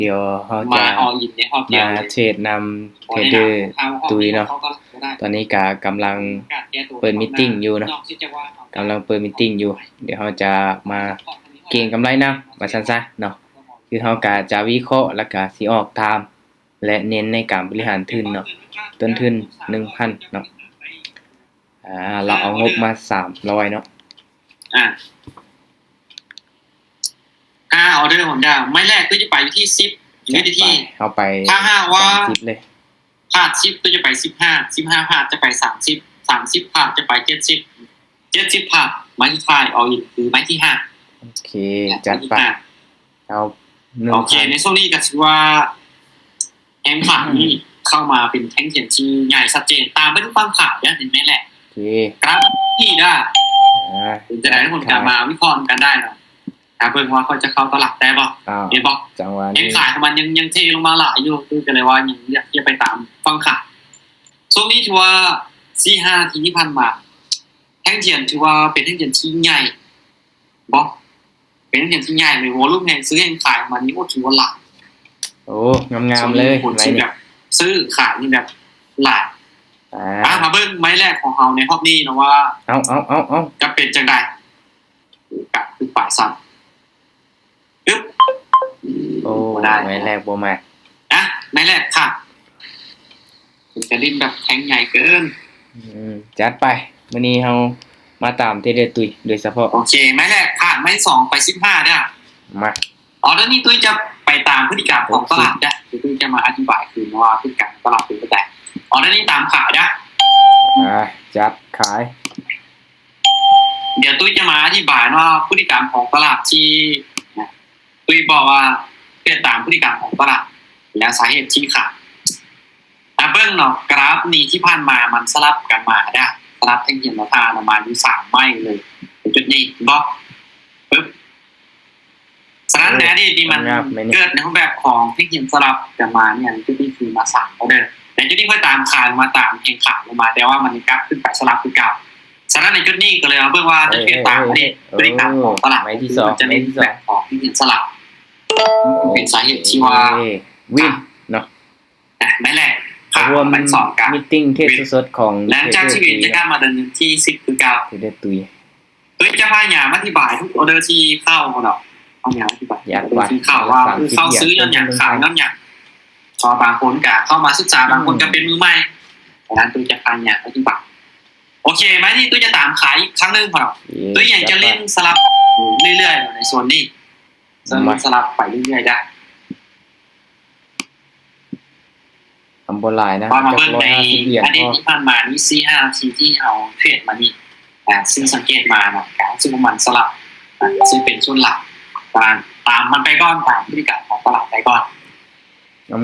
เดี๋ยวเรามาจะอออินในรอบเดียมาวเลยเทรดนำเทรดเดอร์ตุยเนาะตอนนี้ก็กำลังเปิดมีตติงอยู่เนาะกำลังเปิดมีตติงอยู่เดี๋ยวเราจะมาเก็งกำไรนำว่าซั่นซะเนาะคือเราก็จะวิเคราะห์แล้วก็สิออกตามและเน้นในการบริหารทุนเนาะต้นทุน 1,000 เนาะเราเอางบมา300เนาะอ่าออเดอร์ผมจะไม่แรกก็จะไปที่10อยู่ที่เอาไปถ้าว่า30เลยพลาด10ก็จะไป15พลาดจะไป30พลาดจะไป70พลาดไม้ที่ท้ายอออินคือไม้ที่5โอเคจัดไปเอาโอเคในช่วงนี้ก็ถือว่าแอมขานี่เข้ามาเป็นแท่งเขียนที่ใหญ่ชัดเจนตามไปทุกฟังข่าวเนี่ยเห็นไหมแหละโอเคครับที่ได้จะได้ทุกคนกลับมาวิเคราะห์กันได้เนาะเบิ่งว่าเขาจะเข้าตลาดได้บ่เห็นบ่จังหวะนี้ขายของมันยังเทลงมาหลายอยู่คือก็เลยว่ายังอยากไปตามฟังข่าวช่วงนี้ถือว่า4-5 นาทีที่ผ่านมาแท่งเขียนถือว่าเป็นแท่งเขียนที่ใหญ่บ่เป็นแท่งเขียนที่ใหญ่เลยวอลุ่มแห่งซื้อแห่งขายมันนี่โอ้ถือว่าหลายโอ้งามๆเลยไหมแบบซื้อขายนี่แบบหลายมาเบิ่งไม้แรกของเฮาในรอบนี้นะว่าเอาจะเป็นจังได๋กับคือป่าสั่นปึ๊บโอ้ไม้แรกบ่มาไม้แรกค่ะจะลิ้นแบบแข็งใหญ่เกินจัดไปมื้อนี้เฮามาตามเทเดตุยโดยเฉพาะโอเคไม้แรกค่ะไม้2ไป15เด้อมาแล้วนี่ตุ้ยจะไปตามพฤติกรรมของตลาดได้ตุ้ยจะมาอธิบายคือว่าพฤติกรรมตลาดเป็นแบบแล้วนี่ตามขายได้จัดขายเดี๋ยวตุ้ยจะมาอธิบายว่าพฤติกรรมของตลาดที่ตุ้ยบอกว่าเป็นตามพฤติกรรมของตลาดและสาเหตุที่ขายเบิ่งเนาะกราฟนี้ที่ผ่านมามันสลับกันมาได้สลับแท่งเขียนราคาประมาณอยู่3ไม้เลยจุดนี้บ่ปึ๊บฉะนั้นแนวที่มันเกิดในรูปแบบของแท่งเขียนสลับกันมาเนี่ยจุดนี้คือมา3เอาเด้อแต่จุดนี้ค่อยตามขายมาตามแข่งขันลงมาแต่ว่ามันกลับขึ้นไปสลับคือเก่าฉะนั้นในจุดนี้ก็เลยเอาเบิ่งว่าจะเป็นตามพฤติกรรมของตลาดที่2จะเป็นแบบของแท่งเขียนสลับเป็นสาเหตุที่ว่าวินเนาะไม่แหละรวมเป็น2กันมีตติ้งเทสสดของหลังจากชีวิตจะกลับมาเดินที่10คือเก่าที่ได้ตุยจะพยายามอธิบายทุกออเดอร์ที่เข้าเนาะพยายามอธิบายที่เข้าว่าคือเข้าซื้อย้อนหยังขายย้อนหยังพอบางคนก็เข้ามาศึกษาบางคนก็เป็นมือใหม่ดังนั้นตุ้ยจะพยายามอธิบายโอเคไหมที่ตุ้ยจะตามขายอีกครั้งนึงพอเนาะตุ้ยอยากจะเล่นสลับเรื่อยๆในโซนนี้สลับไปเรื่อยๆได้บนลายนะมาเบิ่งในอดีตที่ผ่านมานี่ 4-5 นาทีที่เอาเทรดมานี่ซึ่งสังเกตมาเนาะการซึ่งมันสลับซึ่งเป็นส่วนหลักการตามมันไปก่อนตามพฤติกรรมของตลาดไปก่อน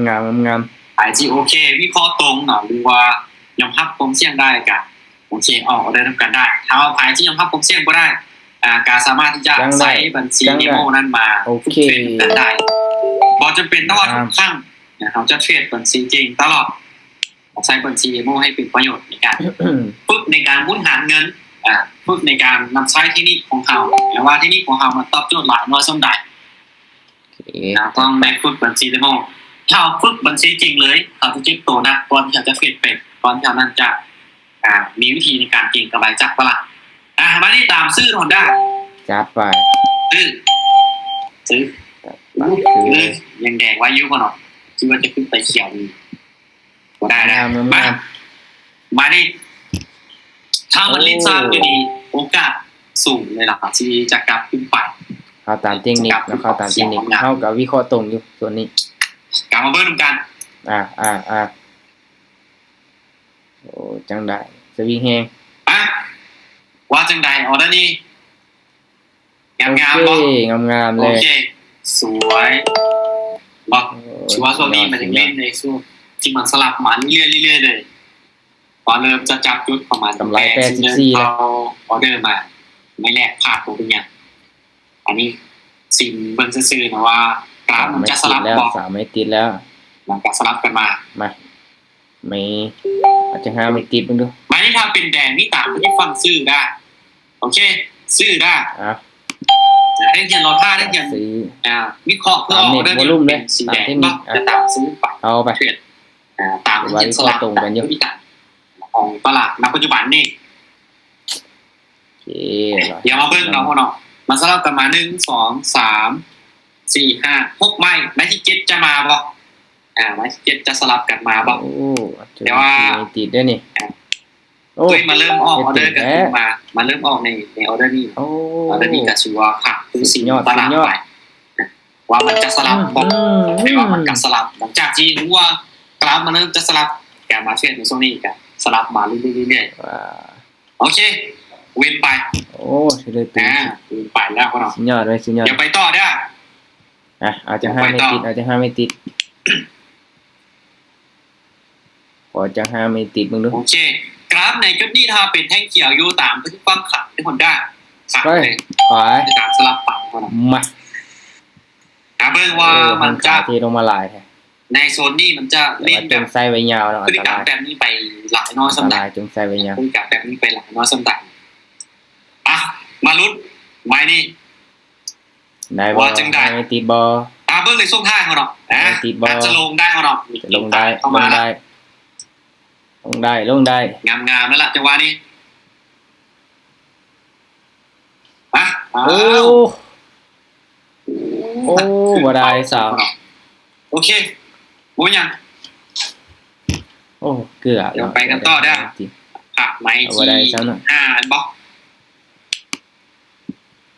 งามขายที่โอเควิเคราะห์ตรงเนาะหรือว่ายอมรับความเสี่ยงได้กันโอเคออกได้ทำกันได้ถ้าเอาขายที่ยอมรับความเสี่ยงบ่ได้การสามารถที่จะใส่บัญชีเดโมนั้นมาโอเคได้บ่จำเป็นต้องว่าทุกครั้งเราจะเทรดบัญชีจริงตลอดใช้บัญชีเดโมให้เป็นประโยชน์ในการฝึกในการบริหารเงินฝึกในการนำใช้เทคนิคของเขาแต่ว่าเทคนิคของเขามันตอบโจทย์หลายน้อยส่วนใดต้องแบ่งฝึกบัญชีเดโมถ้าฝึกบัญชีจริงเลยเขาจะเจ็บตัวนะก่อนที่จะเทรดเป็นก่อนที่นั้นจะมีวิธีในการเก็งกำไรจากตลาดมาที่ตามซื้อทนได้จัดไปซื้อยังแดงไว้ยุ่งกันหน่อยคิดว่าจะขึ้นไปเขียวดีได้นะมาดิถ้ามันลิ้นซ่าก็ดีโอกาสสูงเลยล่ะที่จะกลับขึ้นไปเข้าตามเทคนิคแล้วเข้าตามเทคนิคเข้ากับวิเคราะห์ตรงอยู่ส่วนนี้กลับมาเบิ่งกันโอ้จังได้สวิงแฮงว่าจังได้ออเดอร์นี้งามๆบ่งามๆเลยโอเคสวยบอกชัวร์ช่วงนี้มันยังเล่นในช่วงที่มันสลับมาเรื่อยๆเลยพอเริ่มจะจับจุดประมาณกำไร84แล้วออเดอร์มาไม่แลกขาดตัวเป็นอย่างอันนี้ซิมเบิ่งซื่อๆนะว่ากราฟมันจะสลับบอก3ไม่ติดแล้วหลังจากสลับกันมาไม่อาจจะ5ไม่ติดมึงดูไม่ถ้าเป็นแดงนี่ตามที่ฟังซื้อได้โอเคซื้อได้ ให้เขียนรอท่าให้เขียน ซื้อ วิเคราะห์เพื่อออกเรื่องนี้เป็นสีแดงก็จะตามซื้อไป เอาไป เทรดตามที่เขียนสลับพฤติกรรมของตลาดณปัจจุบันนี่ โอเค เดี๋ยวมาเบิ่งเนาะพ่อเนาะมันสลับกันมา1 2 3 4 5 6ไม้ที่7จะมาบ่ไม้ที่7จะสลับกันมาบ่ โอ้แต่ว่าติดด้วยนี่โอ้ ตุ้ยมาเริ่มออกออเดอร์กันมาเริ่มออกในออเดอร์นี้ โอ้ ออเดอร์นี้ก็ชื่อว่าค่ะคือสิ่งตลาดไปว่ามันจะสลับบ่ไม่ว่ามันจะสลับหลังจากที่รู้ว่ากราฟมันเริ่มจะสลับแกมาเทรดในช่วงนี้กันสลับมาเรื่อยๆโอเคเว้นไป โอ้เลยตี เว้นไปแล้วพ่อเนาะ สุดยอดเลยสุดยอด อย่าไปต่อเด้อ อาจจะห้าไม่ติดอาจจะห้าไม่ติดพอจะห้าไม่ติดมึงดู โอเคกราฟในจุดนี้ถ้าเป็นแท่งเขียวอยู่ตามพฤติกรรมขัดทุกคนได้ขัดเลย ไป ในการสลับฝั่งพ่อเนาะ มา เบิ่งว่ามันจะ เทลงมาลายแท้ ในโซนนี้มันจะ เล่ เล่ น น จ แบ ง บ ไส้ไว้ยาวแล้ว พ อั ฤ น ติ ต กรรม ราย แบบนี้ไปหลายน้อย อัน สำ ต หรับ รายจงไส้ไว้ยาว พฤติกรรมแบบนี้ไปหลายน้อยสำหรับมาลุ้นไม้นี่ ได้บอไม่ติดบอ เบิ่งในช่วงท้ายเขาเนาะจะลงได้เขาเนาะ ลงได้ เข้า ล มาง แล้ว ได้ลงได้ลงได้ งามๆแล้วล่ะจังหวะนี้โอ้โอ้บ่ได้สาว โอเคโมยัง โอ้เกือบ เดี๋ยวไปกันต่อได้ผักไม้ที่5บล็อก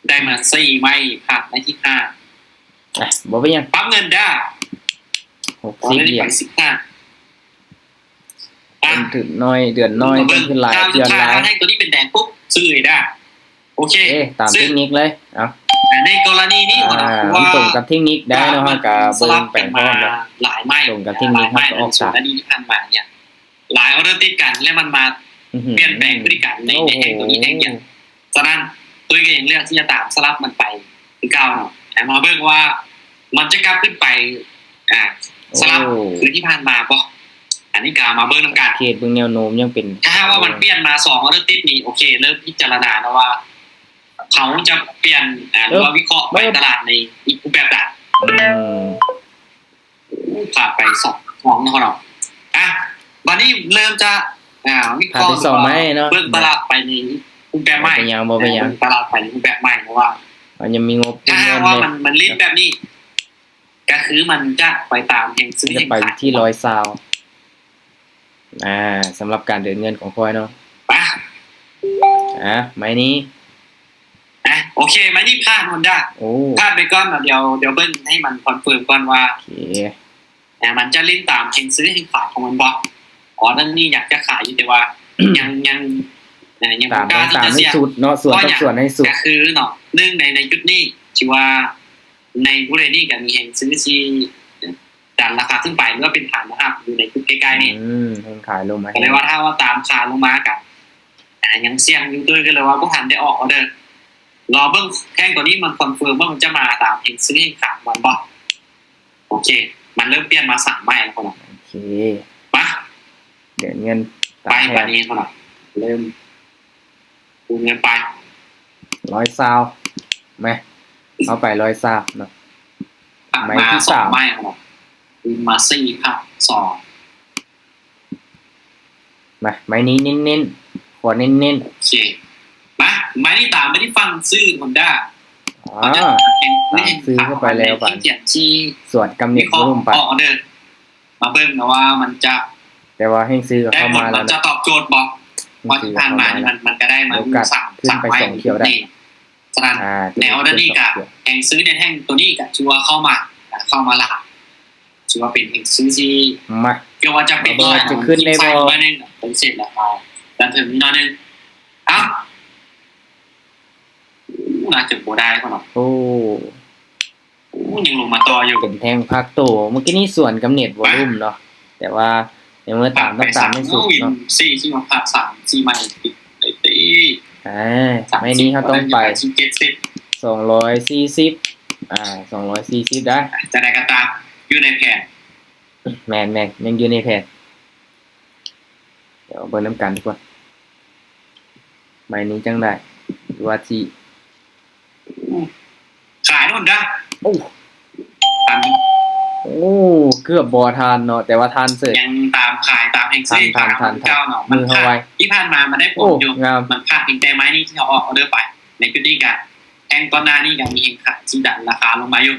ได้มา4ไม้ผักไม้ที่5บ่ไปยัง ปั๊มเงินได้60เหรียญ เป็น ถึงน้อยเดือนน้อยเป็นขึ้นหลายเดือนหลาย ให้ตัวนี้เป็นแดงปุ๊บซื้อเลยได้โอเค ตามเทคนิคเลยเอา ในกรณีนี้ว่า ตรงกับเทคนิคได้เนาะกับเบิ่งแปลงพร้อมนะ หลายไม้ ตรงกับเทคนิคครับออกจาก อันนี้ที่ผ่านมาเนี่ยหลายออเดอร์ติดกันและมันมาเปลี่ยนแปลงพฤติกรรมในแห่งตัวนี้แห่งอย่างฉะนั้นตัวเองเลือกที่จะตามสลับมันไปคือเก่าเนาะแต่มาเบิ่งว่ามันจะกลับขึ้นไปสลับคือที่ผ่านมาบ่อันนี้กามาเบิ่งนำกัน เขตเบิ่งแนวโน้มยังเป็น ถ้าว่ามันเปลี่ยนมา2ออเดอร์ติดนี่โอเคเริ่มพิจารณาแล้วว่าเขาจะเปลี่ยนหรือว่าวิเคราะห์ไปตลาดในอีกรูปแบบใดผ่านไป2นะครับวันนี้เริ่มจะวิเคราะห์เบิ่งตลาดไปในรูปแบบใหม่ตลาดไปในรูปแบบใหม่เพราะว่ามันยังมีงบ ถ้าว่ามันลิ้นแบบนี้ก็คือมันจะไปตามแห่งซื้อ จะไปที่100ซาวสำหรับการเดินเงินของคอยเนาะไม้นี้โอเคไม้นี้พลาดมันได้พลาดไปก่อนเดี๋ยวเบิ้ลให้มันคอนเฟิร์มก่อนว่าโอเคมันจะลิ้นตามแห่งซื้อแห่งขายของมันบ่นั่นนี่อยากจะขายอยู่แต่ว่ายังตามให้สุดเนาะส่วนให้สุดก็คือเนาะเรื่องในจุดนี้ชื่อว่าในบริเวณนี้ก็มีแห่งซื้อที่ดันราคาขึ้นไปหรือว่าเป็นฐานนะครับอยู่ในจุดใกล้ๆนี่แห่งขายลงมาก็เลยว่าถ้าว่าตามขาลงมากันยังเสี่ยงอยู่ด้วยกันเลยว่าพวกทันได้ออกออเดอร์รอเบิ่งแท่งตัวนี้มันคอนเฟิร์มว่ามันจะมาตามแห่งซื้อแห่งขายมันบ่โอเคมันเริ่มเปลี่ยนมา3ไม้แล้วคนละโอเคมาเดินเงินไปแบบนี้คนละเริ่มดูเงินไป100ซาวมั้ยเอาไป100ซาวเนาะไม้ที่3ไม้ครับมา4ครับ2มาไม้นี้เน้นๆขอเน้นๆโอเคมาไม้ที่ตามไม่ได้ฟังซื้อคนได้ซื้อเข้าไปแล้วป่ะส่วนกำเนิดรุ่มไปมาเบิ่งนะว่ามันจะ แต่ว่าให้ซื้อเข้ามาแล้ว จะตอบโจทย์บอกว่าที่ผ่านมามันก็ได้มา3ไม้เขียวได้ฉะนั้นแนวด้านนี้กับแห่งซื้อในแห่งตัวนี้กับชัวเข้ามาละชัวเป็นแห่งซื้อที่มาเกี่ยวว่าจะเป็นตัวจะขึ้นในบอลนึงเป็นเสร็จแล้วดันถึงนิดนึงน่าจะโบได้ก่อนเนาะยังลงมาต่ออยู่เป็นแทงพักโตเมื่อกี้นี้ส่วนกำเนิดวอลุ่มเนาะแต่ว่าในเมื่อต้องตามให้สุดเนาะ4ที่มาผ่า3 4ใหม่ติดตีไม่นี้เขาต้องไป240 240ได้จะได้กระตาอยู่ในแผนแมนยังอยู่ในแผนเดี๋ยวเบิ่งน้ำกันทุกคนใบนี้จังได้ดูว่าที่ ขายนู่นนะ โอ้ ตาม โอ้เกือบบ่ทานเนาะแต่ว่าทานเสร็จ ยังตามขายตามแห่งซี่ ทัน เจ้าเนาะ มือเข้าไว้ ที่ผ่านมามันได้ผ โอ้ ลอยู่ งาม มันพลาดเพียงแต่ไม้นี่ที่เขาออกออเดอร์ไปในพฤติการแทงก้อนหน้านี่ยังมีเองขายที่ดันราคาลงมาอยู่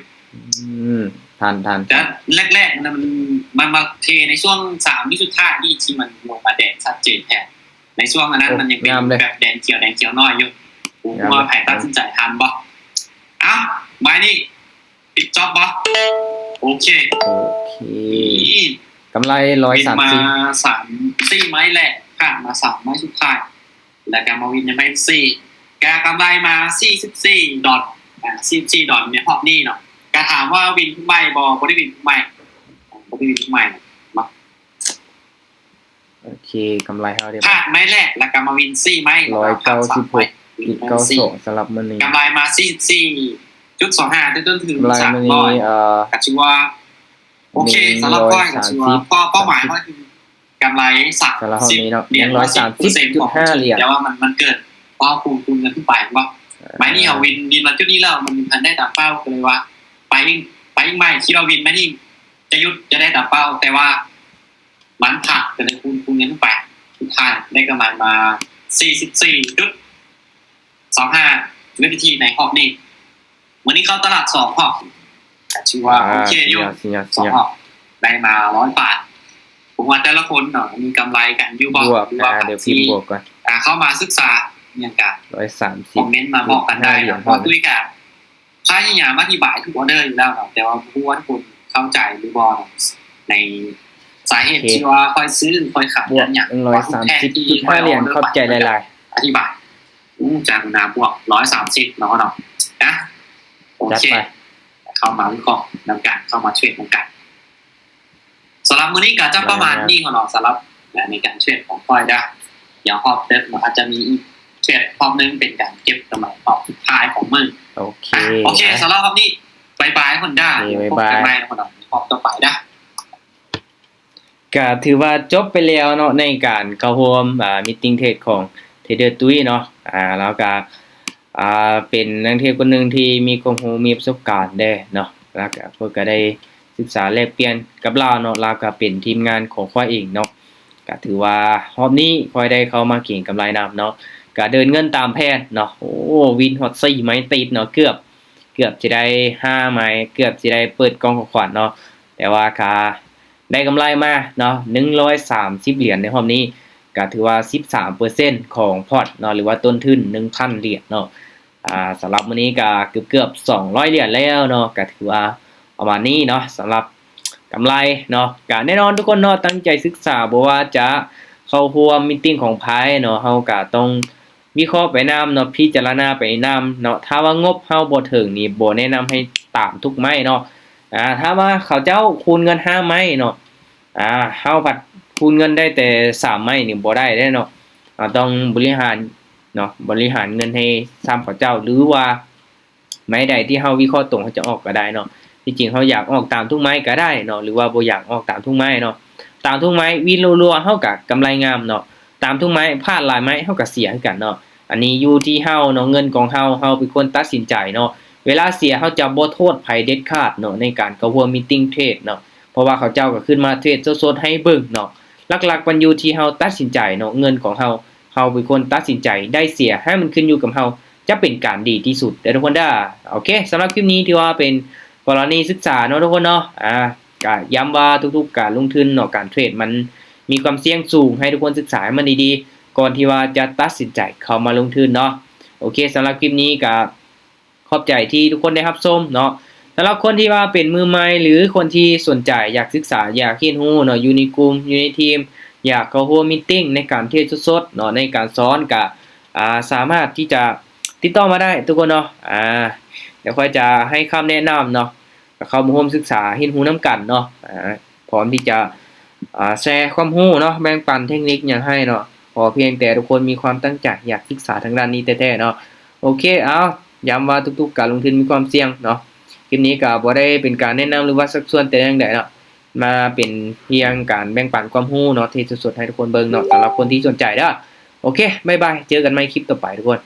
ทัน แต่แรกๆมันมาเทในช่วง3 วิสุดท้ายที่มันลงมาแดงชัดเจนแทนในช่วงนั้นมันยังเป็นแบบแดงเขียวน้อยอยู่ผมว่าไผ่ตัดสินใจทันบ่เอ้าไม้นี่ปิดจ็อบบ่โอเค กำไร มา3-4 ไม้แรกผ่านมา3 ไม้สุดท้ายแล้วก็มาวินยังไม่4กำไรมา44 ดอท44 ดอทเนี่ยฮอบนี่เนาะกถามว่าวินทุกใบบบ่ได้วินทุกใบบ่ได้วินทุกใบมา โอเคกำไรเฮาได้ พลาดไม้แรกแล้วก็มาวิน4 ไม้ 196.92สำหรับมื้อนี้ กำไรมา44.25จนถึง กำไรมื้อนี้ก็ถือว่าโอเคสำหรับก้อยก็ถือว่าเป้าหมายก็คือกำไร30 เหรียญ 130.5 เหรียญ แต่ว่ามันเกิดเป้าคูณกันขึ้นไปบ่ไม้นี่เอาวินมาจุดนี้แล้วมันทันได้ตามเป้าก็เลยว่าไปอีกใหม่ที่เราวินไม่นี่จะได้ตามเป้าแต่ว่ามันผักก็เลยคูณกันขึ้นไปสุดท้ายได้กำไรมา44.25วิธีในหอบนี่วันนี้เข้าตลาด2 หอบชื่อว่าโอเคอยู่2 หอบได้มา100 บาทผมว่าแต่ละคนเนาะมีกำไรกันอยู่บ่เดี๋ยวพิมพ์บวกก่อนเข้ามาศึกษาอย่างกัน130คอมเมนต์มาบอกกันได้เนาะเพราะตุ้ยกันค่าที่อยากมาอธิบายทุกออเดอร์อยู่แล้วเนาะแต่ว่าผู้ว่าทุกคนเข้าใจหรือบ่ในสาเหตุที่ว่าค่อยซื้อค่อยขายอย่าง 130.5 เหรียญขอบใจหลายๆอธิบายจากนาบวก130เนาะนะโอเคเข้ามาวิเคราะห์นำกันเข้ามาช่วยนำกันสำหรับมื้อนี้ก็จะประมาณนี้ก่อนเนาะสำหรับในการเทรดของค่อยได้อย่างฮอบเดฟอาจจะมีอีกเทรดฮอบนึงเป็นการเก็บกำไรออกสุดท้ายของมื้อโอเคสำหรับฮอบนี้บายคนได้พบกันใหม่คนฮอบต่อไปนะก็ถือว่าจบไปแล้วเนาะในการเข้าร่วมมีตติ้งเทรดของเทรดเดอร์ตุ้ยเนาะแล้วก็เป็นนักเทรดคนนึงที่มีความรู้มีประสบการณ์ได้เนาะแล้วก็เพิ่นก็ได้ศึกษาแลกเปลี่ยนกับเราเนาะแล้วก็เป็นทีมงานของข้อยเองเนาะก็ถือว่ารอบนี้ข้อยได้เข้ามาเก็งกำไรนำเนาะก็เดินเงินตามแผนเนาะโอ้วินฮอด4 ไม้ติดเนาะเกือบจะได้5 ไม้เกือบจะได้เปิดกองของขวัญเนาะแต่ว่าค่าได้กำไรมาเนาะ130 เหรียญในรอบนี้ก็ถือว่า 13% ของพอร์ตเนาะหรือว่าต้นทุน 1,000 เหรียญเนาะสำหรับมื้อนี้ก็เกือบ200 เหรียญแล้วเนาะก็ถือว่าประมาณนี้เนาะสำหรับกำไรเนาะก็แน่นอนทุกคนเนาะตั้งใจศึกษาบ่ว่าจะเข้าร่วมมีตติ้งของไผเนาะเฮาก็ต้องวิเคราะห์ไปนำเนาะพิจารณาไปนำเนาะถ้าว่างบเฮาบ่ถึงนี่บ่แนะนำให้ตามทุกไม้เนาะถ้าว่าเขาเจ้าคูณเงิน5 ไม้เนาะเฮาผัดคูณเงินได้แต่3 ไม้นี่บ่ได้เด้เนาะต้องบริหารเนาะบริหารเงินให้ซ้ำเขาเจ้าหรือว่าไม้ใดที่เฮาวิเคราะห์ตรงเขาจะออกก็ได้เนาะที่จริงเฮาอยากออกตามทุกไม้ก็ได้เนาะหรือว่าบ่อยากออกตามทุกไม้เนาะตามทุกไม้วินรัวๆเฮาก็กำไรงามเนาะตามทุกไม้พลาดหลายไม้เฮาก็เสียคือกันเนาะอันนี้อยู่ที่เฮาเนาะเงินของเฮาเป็นคนตัดสินใจเนาะเวลาเสียเฮาจะบ่โทษไผเด็ดขาดเนาะในการเข้าร่วมมีตติ้งเทรดเนาะเพราะว่าเขาเจ้าก็ขึ้นมาเทรดสดๆให้เบิ่งเนาะหลักๆมันอยู่ที่เฮาตัดสินใจเนาะเงินของเฮาเป็นคนตัดสินใจได้เสียให้มันขึ้นอยู่กับเฮาจะเป็นการดีที่สุดเด้อทุกคนเด้อโอเคสำหรับคลิปนี้ถือว่าเป็นกรณีศึกษาเนาะทุกคนเนาะก็ย้ำว่าทุกๆการลงทุนเนาะการเทรดมันมีความเสี่ยงสูงให้ทุกคนศึกษาให้มันดีๆก่อนที่ว่าจะตัดสินใจเข้ามาลงทุนเนาะโอเคสำหรับคลิปนี้ก็ขอบใจที่ทุกคนได้รับชมเนาะสำหรับคนที่ว่าเป็นมือใหม่หรือคนที่สนใจอยากศึกษาอยากเรียนรู้เนาะอยู่ในกลุ่มอยู่ในทีมอยากเข้าร่วมมีตติ้งในการเทรดสดๆเนาะในการสอนก็สามารถที่จะติดต่อมาได้ทุกคนเนาะเดี๋ยวค่อยจะให้คำแนะนำเนาะเข้ามาร่วมศึกษาเรียนรู้นำกันเนาะพร้อมที่จะแชร์ความรู้เนาะแบ่งปันเทคนิคอย่างให้เนาะขอเพียงแต่ทุกคนมีความตั้งใจอยากศึกษาทางด้านนี้แท้ๆเนาะโอเคเอาย้ำว่าทุกๆการลงทุนมีความเสี่ยงเนาะคลิปนี้ก็บ่ได้เป็นการแนะนำหรือว่าสักส่วนแต่อย่างใดเนาะมาเป็นเพียงการแบ่งปันความรู้เนาะที่สดๆให้ทุกคนเบิ่งเนาะสำหรับคนที่สนใจเด้อโอเคบ๊ายบายเจอกันใหม่คลิปต่อไปทุกคน